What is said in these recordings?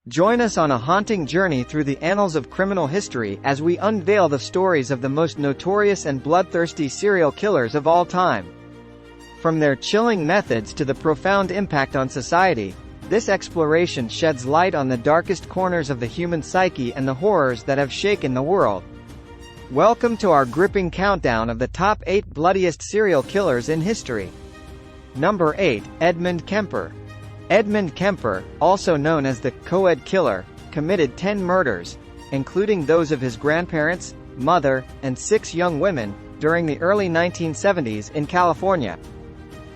Join us on a haunting journey through the annals of criminal history as we unveil the stories of the most notorious and bloodthirsty serial killers of all time. From their chilling methods to the profound impact on society, this exploration sheds light on the darkest corners of the human psyche and the horrors that have shaken the world. Welcome to our gripping countdown of the top 8 bloodiest serial killers in history. Number 8, Edmund Kemper. Edmund Kemper, also known as the co-ed killer, committed 10 murders, including those of his grandparents, mother, and 6 young women, during the early 1970s in California.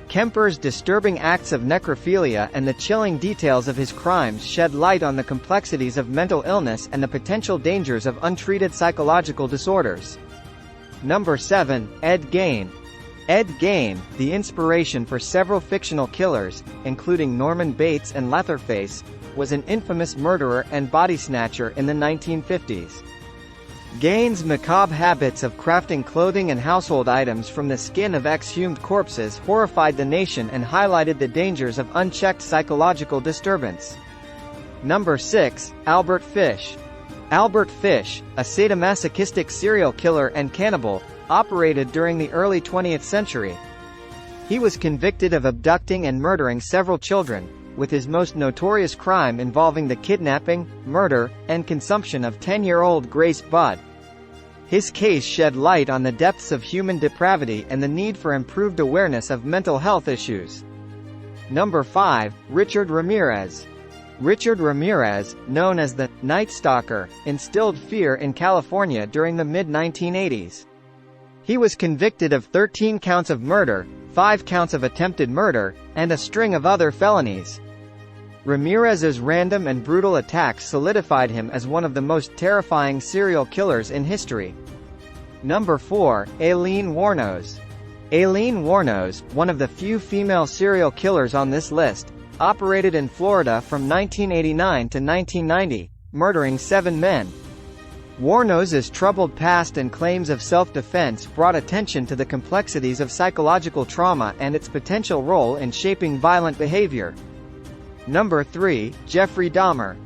Kemper's disturbing acts of necrophilia and the chilling details of his crimes shed light on the complexities of mental illness and the potential dangers of untreated psychological disorders. Number 7, Ed Gein. Ed Gein, the inspiration for several fictional killers, including Norman Bates and Leatherface, was an infamous murderer and body snatcher in the 1950s. Gein's macabre habits of crafting clothing and household items from the skin of exhumed corpses horrified the nation and highlighted the dangers of unchecked psychological disturbance. Number 6, Albert Fish. Albert Fish, a sadomasochistic serial killer and cannibal, operated during the early 20th century. He was convicted of abducting and murdering several children, with his most notorious crime involving the kidnapping, murder, and consumption of 10-year-old Grace Budd. His case shed light on the depths of human depravity and the need for improved awareness of mental health issues. Number 5, Richard Ramirez. Richard Ramirez, known as the Night Stalker, instilled fear in California during the mid-1980s. He was convicted of 13 counts of murder, 5 counts of attempted murder, and a string of other felonies. Ramirez's random and brutal attacks solidified him as one of the most terrifying serial killers in history. Number 4, Aileen Wuornos. Aileen Wuornos, one of the few female serial killers on this list, operated in Florida from 1989 to 1990, murdering 7 men. Wuornos' troubled past and claims of self-defense brought attention to the complexities of psychological trauma and its potential role in shaping violent behavior. Number 3, Jeffrey Dahmer.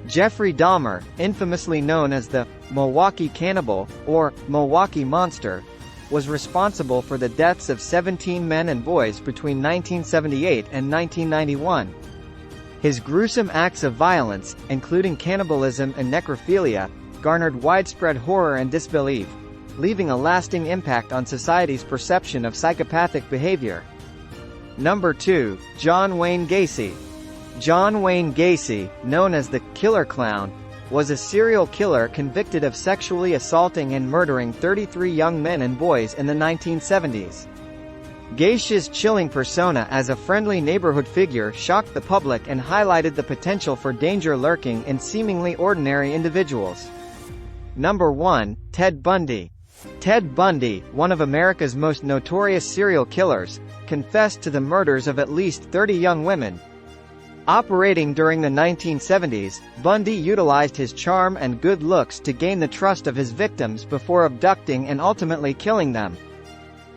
Jeffrey Dahmer, infamously known as the Milwaukee Cannibal, or Milwaukee Monster, was responsible for the deaths of 17 men and boys between 1978 and 1991. His gruesome acts of violence, including cannibalism and necrophilia, garnered widespread horror and disbelief, leaving a lasting impact on society's perception of psychopathic behavior. Number 2, John Wayne Gacy. John Wayne Gacy, known as the Killer Clown, was a serial killer convicted of sexually assaulting and murdering 33 young men and boys in the 1970s. Gacy's chilling persona as a friendly neighborhood figure shocked the public and highlighted the potential for danger lurking in seemingly ordinary individuals. Number 1, Ted Bundy. Ted Bundy, one of America's most notorious serial killers, confessed to the murders of at least 30 young women. Operating during the 1970s, Bundy utilized his charm and good looks to gain the trust of his victims before abducting and ultimately killing them.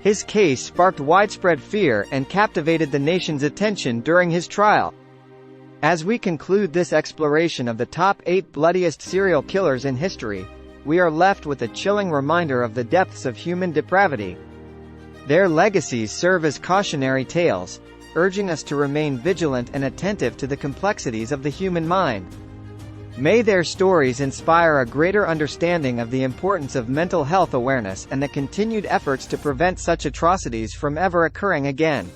His case sparked widespread fear and captivated the nation's attention during his trial. As we conclude this exploration of the top 8 bloodiest serial killers in history, we are left with a chilling reminder of the depths of human depravity. Their legacies serve as cautionary tales, urging us to remain vigilant and attentive to the complexities of the human mind. May their stories inspire a greater understanding of the importance of mental health awareness and the continued efforts to prevent such atrocities from ever occurring again.